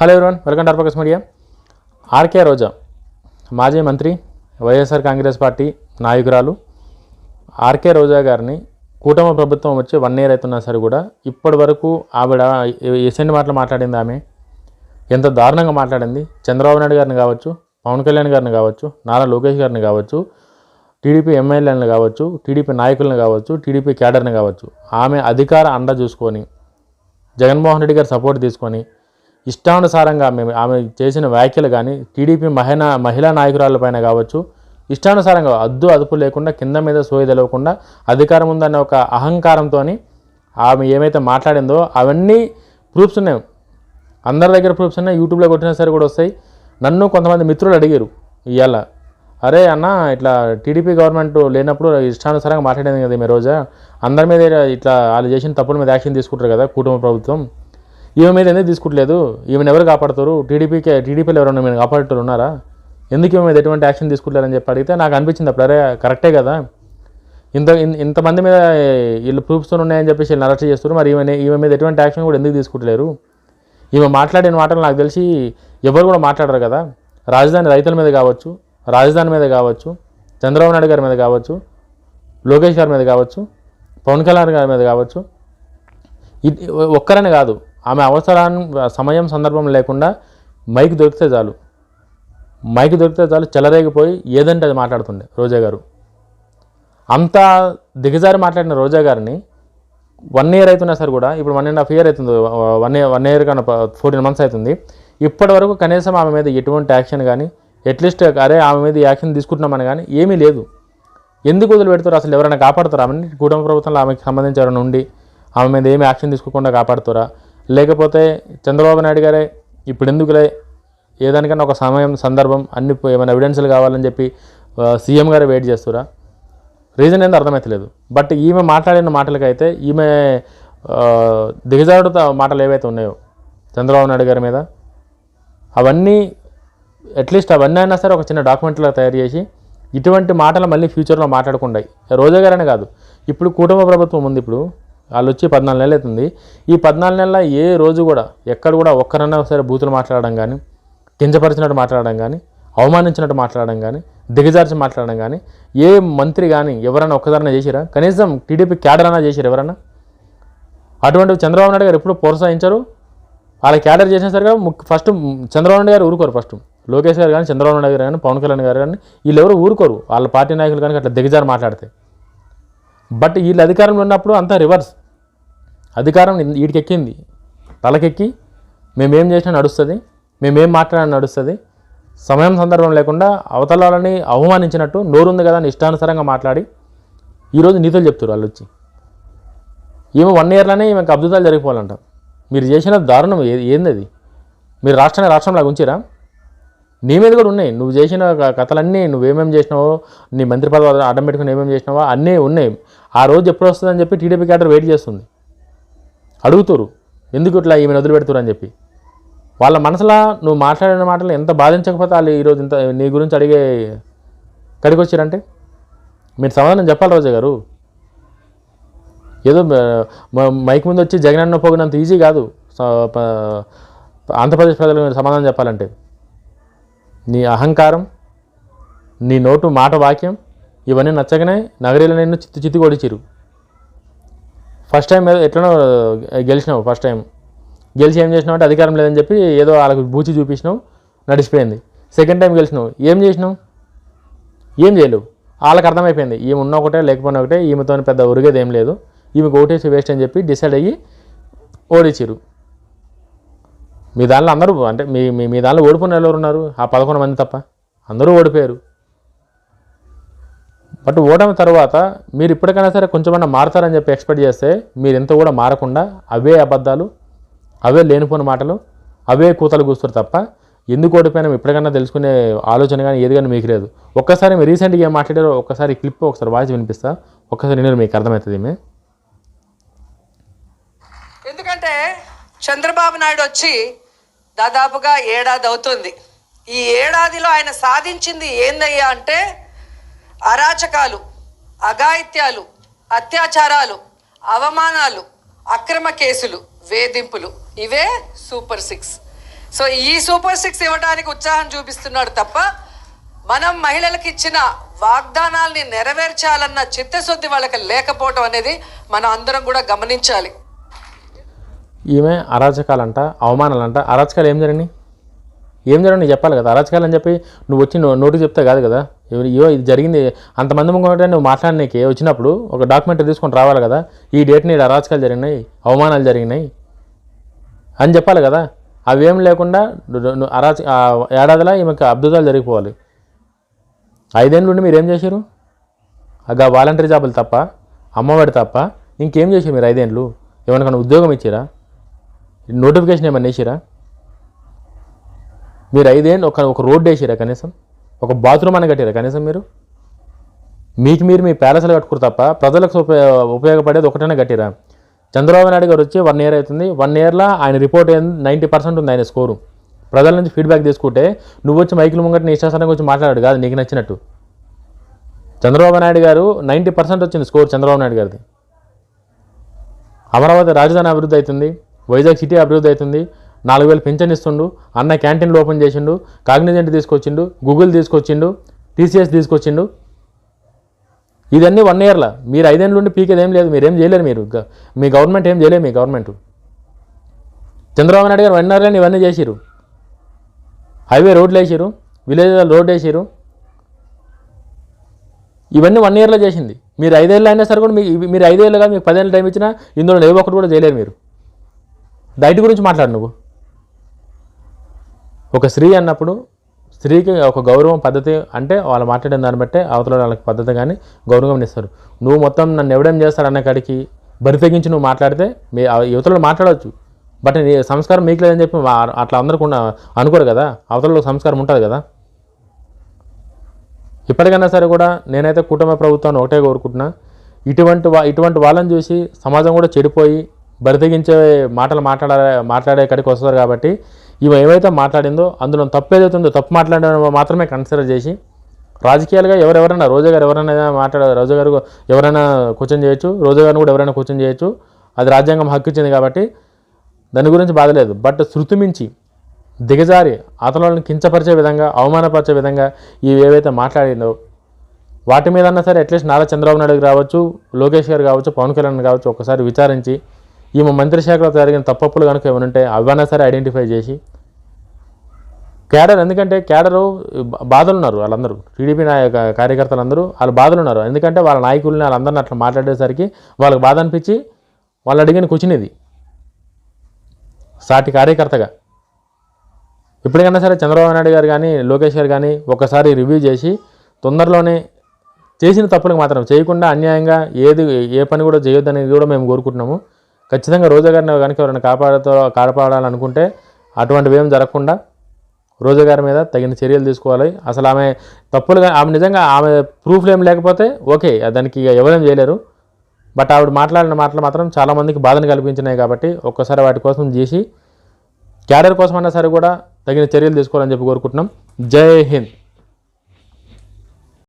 Hello everyone, welcome to ఆర్పకస్ media. RK Roja మాజీ మంత్రి, వైఎస్ఆర్ కాంగ్రెస్ పార్టీ నాయకురాలు ఆర్కే రోజా గారిని కూటమి ప్రభుత్వం వచ్చి 1 year అవుతున్నా సరే కూడా ఇప్పటి వరకు ఆవిడ ఎసెంట్ మాటలు మాట్లాడింది. ఆమె ఎంత దారుణంగా మాట్లాడింది. చంద్రబాబు నాయుడు గారిని కావచ్చు, పవన్ కళ్యాణ్ గారిని కావచ్చు, నారా లోకేష్ గారిని కావచ్చు, టీడీపీ ఎమ్మెల్యేలను కావచ్చు, టీడీపీ నాయకులను కావచ్చు, టీడీపీ క్యాడర్ని కావచ్చు, ఆమె అధికార అండ చూసుకొని జగన్మోహన్ రెడ్డి గారి సపోర్ట్ తీసుకొని ఇష్టానుసారంగా ఆమె చేసిన వ్యాఖ్యలు కానీ టీడీపీ మహిళా నాయకురాలపైన కావచ్చు ఇష్టానుసారంగా అదుపు లేకుండా కింద మీద సోయి తెలవకుండా అధికారం ఉందన్న ఒక అహంకారంతో ఆమె ఏమైతే మాట్లాడిందో అవన్నీ ప్రూఫ్స్ ఉన్నాయి. అందరి దగ్గర ప్రూఫ్స్ ఉన్నాయి. యూట్యూబ్లో కొట్టినా సరే కూడా వస్తాయి. నన్ను కొంతమంది మిత్రులు అడిగారు ఇవాళ, అరే అన్న ఇట్లా టీడీపీ గవర్నమెంట్ లేనప్పుడు ఇష్టానుసారంగా మాట్లాడింది కదా మీ రోజా, అందరి మీద ఇట్లా వాళ్ళు చేసిన తప్పుల మీద యాక్షన్ తీసుకుంటారు కదా కుటుంబ ప్రభుత్వం, ఈమె మీద ఎందుకు తీసుకుంటలేదు, ఈమెను ఎవరు కాపాడుతారు, టీడీపీలో ఎవరైనా మీరు కాపాడుతారు ఉన్నారా, ఎందుకు ఈమె మీద ఎటువంటి యాక్షన్ తీసుకుంటారని చెప్పి అడిగితే నాకు అనిపించింది అప్పుడు, అరే కరెక్టే కదా, ఇంతమంది మీద వీళ్ళు ప్రూఫ్స్ ఉన్నాయని చెప్పేసి వీళ్ళు అరెస్ట్ చేస్తారు, మరి ఈమె మీద ఎటువంటి యాక్షన్ కూడా ఎందుకు తీసుకుంటలేరు. ఈమె మాట్లాడిన మాటలు నాకు తెలిసి ఎవరు కూడా మాట్లాడరు కదా. రాజధాని రైతుల మీద కావచ్చు, రాజధాని మీద కావచ్చు, చంద్రబాబు నాయుడు గారి మీద కావచ్చు, లోకేష్ గారి మీద కావచ్చు, పవన్ కళ్యాణ్ గారి మీద కావచ్చు, ఒక్కరని కాదు, ఆమె అవసరాన్ని సమయం సందర్భం లేకుండా మైక్ దొరికితే చాలు చెలరేగిపోయి ఏదంటే అది మాట్లాడుతుండే రోజా గారు. అంత దిగజారి మాట్లాడిన రోజా గారిని 1 year అవుతున్నా సరే కూడా, ఇప్పుడు 1.5 year అవుతుంది, 1 year కన్నా 14 months అవుతుంది, ఇప్పటి వరకు కనీసం ఆమె మీద ఎటువంటి యాక్షన్ కానీ అట్లీస్ట్ అరే ఆమె మీద యాక్షన్ తీసుకుంటున్నామని కానీ ఏమీ లేదు. ఎందుకు వదిలిపెడతారు అసలు? ఎవరైనా కాపాడుతారా ఆమెని? కుటుంబ ప్రభుత్వంలో ఆమెకి సంబంధించి ఎవరైనా ఉండి ఆమె మీద ఏమి యాక్షన్ తీసుకోకుండా కాపాడుతారా? లేకపోతే చంద్రబాబు నాయుడు గారే ఇప్పుడు ఎందుకులే ఏదానికన్నా ఒక సమయం సందర్భం అన్ని ఏమైనా ఎవిడెన్స్లు కావాలని చెప్పి సీఎం గారు వెయిట్ చేస్తారా? రీజన్ ఏందో అర్థమవుతలేదు. బట్ ఈమె మాట్లాడిన మాటలకైతే ఈమె దిగజారుడు మాటలు ఏవైతే ఉన్నాయో చంద్రబాబు నాయుడు గారి మీద, అవన్నీ అట్లీస్ట్ అవన్నీ అయినా సరే ఒక చిన్న డాక్యుమెంట్లో తయారు చేసి ఇటువంటి మాటలు మళ్ళీ ఫ్యూచర్లో మాట్లాడకుండా, రోజా గారనే కాదు, ఇప్పుడు కుటుంబ ప్రభుత్వం ఉంది, ఇప్పుడు వాళ్ళు వచ్చి 14 నెలలు అవుతుంది. ఈ 14 నెలల ఏ రోజు కూడా ఎక్కడ కూడా ఒక్కరన్నా సరే బూతులు మాట్లాడడం కానీ, కించపరిచినట్టు మాట్లాడడం కానీ, అవమానించినట్టు మాట్లాడడం కానీ, దిగజార్చి మాట్లాడడం కానీ ఏ మంత్రి కానీ ఎవరైనా ఒక్కదారైనా చేసిరా? కనీసం టీడీపీ క్యాడర్ అయినా చేసిరా ఎవరన్నా? అటువంటి చంద్రబాబు నాయుడు గారు ఎప్పుడు ప్రోత్సహించరు. వాళ్ళ క్యాడర్ చేసినా సరిగా ఫస్ట్ చంద్రబాబు నాయుడు గారు ఊరుకోరు. ఫస్ట్ లోకేష్ గారు కానీ, చంద్రబాబు నాయుడు గారు కానీ, పవన్ కళ్యాణ్ గారు కానీ వీళ్ళు ఎవరు ఊరుకోరు వాళ్ళ పార్టీ నాయకులు కానీ అట్లా దిగజారి మాట్లాడితే. బట్ వీళ్ళు అధికారంలో ఉన్నప్పుడు అంతా రివర్స్. అధికారం వీటికెక్కింది, తలకెక్కి మేమేం చేసినా నడుస్తుంది, మేమేం మాట్లాడినా నడుస్తుంది, సమయం సందర్భం లేకుండా అవతలాలని అవమానించినట్టు నోరుంది కదా అని ఇష్టానుసారంగా మాట్లాడి ఈరోజు నీతులు చెప్తారు వాళ్ళు వచ్చి. ఈమె 1 yearలోనే ఈమెకు అద్భుతాలు జరిగిపోవాలంట. మీరు చేసిన దారుణం ఏంది అది? మీరు రాష్ట్రంలాగా ఉంచిరా? నీ మీద కూడా ఉన్నాయి. నువ్వు చేసిన కథలన్నీ, నువ్వేమేమి చేసినావో, నీ మంత్రి పదవి అడ్డం పెట్టుకుని ఏమేమి చేసినావో అన్నీ ఉన్నాయి. ఆ రోజు ఎప్పుడు వస్తుందని చెప్పి టీడీపీ క్యాడర్ వెయిట్ చేస్తుంది, అడుగుతారు ఎందుకు ఇట్లా ఈమెను వదిలిపెడుతురు అని చెప్పి. వాళ్ళ మనసులో నువ్వు మాట్లాడిన మాటలు ఎంత బాధించకపోతే వాళ్ళు ఈరోజు ఇంత నీ గురించి అడిగే కడికి వచ్చారంటే మీరు సమాధానం చెప్పాలి రోజా గారు. ఏదో మైక్ ముందు వచ్చి జగనన్న పోగినంత ఈజీ కాదు ఆంధ్రప్రదేశ్ ప్రజలకు మీరు సమాధానం చెప్పాలంటే. నీ అహంకారం, నీ నోటు మాట వాక్యం ఇవన్నీ నచ్చగానే నగరీలో నిన్ను చిత్తి కొడిచిరు. ఫస్ట్ టైం ఎట్లనో గెలిచినావు. ఫస్ట్ టైం గెలిచి ఏం చేసినావు అంటే అధికారం లేదని చెప్పి ఏదో వాళ్ళకి బూచి చూపించినావు, నడిచిపోయింది. సెకండ్ టైం గెలిచినావు, ఏం చేసినావు? ఏం చేయలేవు. వాళ్ళకి అర్థమైపోయింది ఈమె ఉన్న ఒకటే లేకపోయినా ఒకటే, ఈమెతో పెద్ద ఒరిగేది ఏం లేదు, ఈమెకు ఓటేసి వేస్ట్ అని చెప్పి డిసైడ్ అయ్యి ఓడిచ్చిరు. మీ దానిలో అందరూ అంటే మీ దానిలో ఓడిపోయిన ఎవరు ఉన్నారు? ఆ 11 మంది తప్ప అందరూ ఓడిపోయారు. బట్ ఓటమి తర్వాత మీరు ఇప్పటికైనా సరే కొంచెమన్నా మారుతారని చెప్పి ఎక్స్పెక్ట్ చేస్తే మీరు ఎంత కూడా మారకుండా అవే అబద్ధాలు, అవే లేనిపోయిన మాటలు, అవే కూతలు కూస్తారు తప్ప ఎందుకు ఓడిపోయినా ఇప్పటికన్నా తెలుసుకునే ఆలోచన కానీ ఏది కానీ మీకు లేదు. ఒక్కసారి మీరు రీసెంట్గా ఏం మాట్లాడారో ఒక్కసారి క్లిప్ ఒకసారి వాయిస్ వినిపిస్తా, ఒక్కసారి నేను మీకు అర్థమవుతుంది. ఎందుకంటే చంద్రబాబు నాయుడు వచ్చి దాదాపుగా 1 ఏడాది అవుతుంది. ఈ 1 ఏడాదిలో ఆయన సాధించింది ఏందయ్యా అంటే అరాచకాలు, అఘాయిత్యాలు, అత్యాచారాలు, అవమానాలు, అక్రమ కేసులు, వేధింపులు, ఇవే సూపర్ 6. సో ఈ సూపర్ 6 ఇవ్వడానికి ఉత్సాహం చూపిస్తున్నాడు తప్ప మనం మహిళలకు ఇచ్చిన వాగ్దానాల్ని నెరవేర్చాలన్న చిత్తశుద్ధి వాళ్ళకి లేకపోవడం అనేది మనం అందరం కూడా గమనించాలి. ఈమె అరాచకాలంట, అవమానాలంట. అరాచకాలు ఏం జరిగినాయి చెప్పాలి కదా. అరాచకాలు అని చెప్పి నువ్వు వచ్చి నోటికి చెప్తే కాదు కదా. ఇవో ఇది జరిగింది అంతమంది ముంగట నువ్వు మాట్లాడనీకి వచ్చినప్పుడు ఒక డాక్యుమెంట్ తీసుకొని రావాలి కదా. ఈ డేట్ నీడు అరాచకాలు జరిగినాయి, అవమానాలు జరిగినాయి అని చెప్పాలి కదా. అవేం లేకుండా ఏడాదిలో ఈమెకు అద్భుతాలు జరిగిపోవాలి. 5 ఏళ్ళ నుండి మీరు ఏం చేశారు? వాలంటరీ జాబులు తప్ప, అమ్మఒడి తప్ప ఇంకేం చేశారు మీరు 5 ఏళ్ళు? ఏమన్నా ఉద్యోగం ఇచ్చారా? నోటిఫికేషన్ ఏమన్నా వేసిరా? మీరు 5 ఏళ్ళు ఒక రోడ్డు వేసిరా? కనీసం ఒక బాత్రూమ్ అని కట్టిరా? కనీసం మీరు మీ ప్యాలెస్లు కట్టుకురు తప్ప ప్రజలకు ఉపయోగపడేది ఒకటైనా కట్టిరా? చంద్రబాబు నాయుడు గారు వచ్చి 1 ఇయర్ అవుతుంది. 1 ఇయర్లో ఆయన రిపోర్ట్ 90% ఉంది ఆయన స్కోరు. ప్రజల నుంచి ఫీడ్బ్యాక్ తీసుకుంటే నువ్వు వచ్చి మైకుల ముంగట నీ ఇష్టాసనంగా వచ్చి మాట్లాడాడు కాదు నీకు నచ్చినట్టు. చంద్రబాబు నాయుడు గారు 90% వచ్చింది స్కోర్ చంద్రబాబు నాయుడు గారిది. అమరావతి రాజధాని అభివృద్ధి అవుతుంది, వైజాగ్ సిటీ అభివృద్ధి అవుతుంది, 4,000 పెన్షన్ ఇస్తుండు, అన్న క్యాంటీన్లు ఓపెన్ చేసిండు, కాగ్నిజెంట్ తీసుకొచ్చిండు, గూగుల్ తీసుకొచ్చిండు, టీసీఎస్ తీసుకొచ్చిండు. ఇదన్నీ 1 ఇయర్లో. మీరు 5 ఏళ్ళ నుండి పీకేది ఏం లేదు. మీరేం చేయలేరు. మీ గవర్నమెంట్ ఏం చేయలేదు. మీ గవర్నమెంట్ చంద్రబాబు నాయుడు గారు 1 ఇయర్లో ఇవన్నీ చేసిరు. హైవే రోడ్లు వేసారు, విలేజ్లో రోడ్డు వేసారు. ఇవన్నీ 1 ఇయర్లో చేసింది. మీరు 5 ఏళ్ళు అయినా సరే కూడా మీరు 5 ఏళ్ళుగా మీకు 10 ఏళ్ళు టైం ఇచ్చినా ఇందులో ఏ ఒక్కటి కూడా చేయలేరు. మీరు డైట్ గురించి మాట్లాడు. నువ్వు ఒక స్త్రీ అన్నప్పుడు స్త్రీకి ఒక గౌరవం పద్ధతి అంటే వాళ్ళు మాట్లాడిన దాన్ని బట్టే అవతల వాళ్ళకి పద్ధతి కానీ గౌరవం ఇస్తారు. నువ్వు మొత్తం నన్ను ఎవడేం చేస్తాడన్న కాడికి బరి తెగించి నువ్వు మాట్లాడితే మీ యువతలో మాట్లాడవచ్చు. బట్ నీ సంస్కారం మీకు లేదని చెప్పి అట్లా అందరికీ అనుకోరు కదా. అవతలలో సంస్కారం ఉంటుంది కదా. ఇప్పటికైనా సరే కూడా నేనైతే కుటుంబ ప్రభుత్వాన్ని ఒకటే కోరుకుంటున్నా. ఇటువంటి వాళ్ళని చూసి సమాజం కూడా చెడిపోయి బరితెగించే మాటలు మాట్లాడే కాడికి వస్తారు. కాబట్టి ఇవి ఏవైతే మాట్లాడిందో అందులో తప్పు ఏదైతుందో తప్పు మాట్లాడడం మాత్రమే కన్సిడర్ చేసి రాజకీయాలుగా ఎవరెవరైనా రోజా గారు రోజా గారు ఎవరైనా క్వశ్చన్ చేయొచ్చు, రోజా గారిని కూడా ఎవరైనా క్వశ్చన్ చేయొచ్చు. అది రాజ్యాంగం హక్కు ఇచ్చింది కాబట్టి దాని గురించి బాధ లేదు. బట్ శృతి మించి దిగజారి అతను కించపరిచే విధంగా, అవమానపరిచే విధంగా ఇవి ఏవైతే మాట్లాడిందో వాటి మీద అన్నా సరే అట్లీస్ట్ నారా చంద్రబాబు నాయుడు కావచ్చు, లోకేష్ గారు కావచ్చు, పవన్ కళ్యాణ్ కావచ్చు ఒకసారి విచారించి ఈమె మంత్రిశాఖలో జరిగిన తప్పులు కనుక ఏమనుంటే అవన్నా సరే ఐడెంటిఫై చేసి క్యాడర్, ఎందుకంటే క్యాడరు బాధలు ఉన్నారు. వాళ్ళందరూ టీడీపీ కార్యకర్తలు అందరూ వాళ్ళు బాధలు ఉన్నారు. ఎందుకంటే వాళ్ళ నాయకుల్ని వాళ్ళందరినీ అట్లా మాట్లాడేసరికి వాళ్ళకి బాధ అనిపించి వాళ్ళు అడిగిన క్వశ్చన్ ఇది సాటి కార్యకర్తగా. ఇప్పటికైనా సరే చంద్రబాబు నాయుడు గారు కానీ లోకేష్ గారు కానీ ఒకసారి రివ్యూ చేసి తొందరలోనే చేసిన తప్పులకు మాత్రం చేయకుండా అన్యాయంగా ఏ పని కూడా చేయొద్దని కూడా మేము కోరుకుంటున్నాము. ఖచ్చితంగా రోజా గారిని కనుక ఎవరైనా కాపాడాలనుకుంటే అటువంటివి ఏం జరగకుండా రోజా గారి మీద తగిన చర్యలు తీసుకోవాలి. అసలు ఆమె నిజంగా ఆమె ప్రూఫ్లు ఏం లేకపోతే ఓకే, దానికి ఎవరేం చేయలేరు. బట్ ఆవిడ మాట్లాడిన మాటలు మాత్రం చాలామందికి బాధను కల్పించినాయి. కాబట్టి ఒక్కసారి వాటి కోసం చేసి క్యాడర్ కోసమన్నా సరే కూడా తగిన చర్యలు తీసుకోవాలని చెప్పి కోరుకుంటున్నాం. జై హింద్.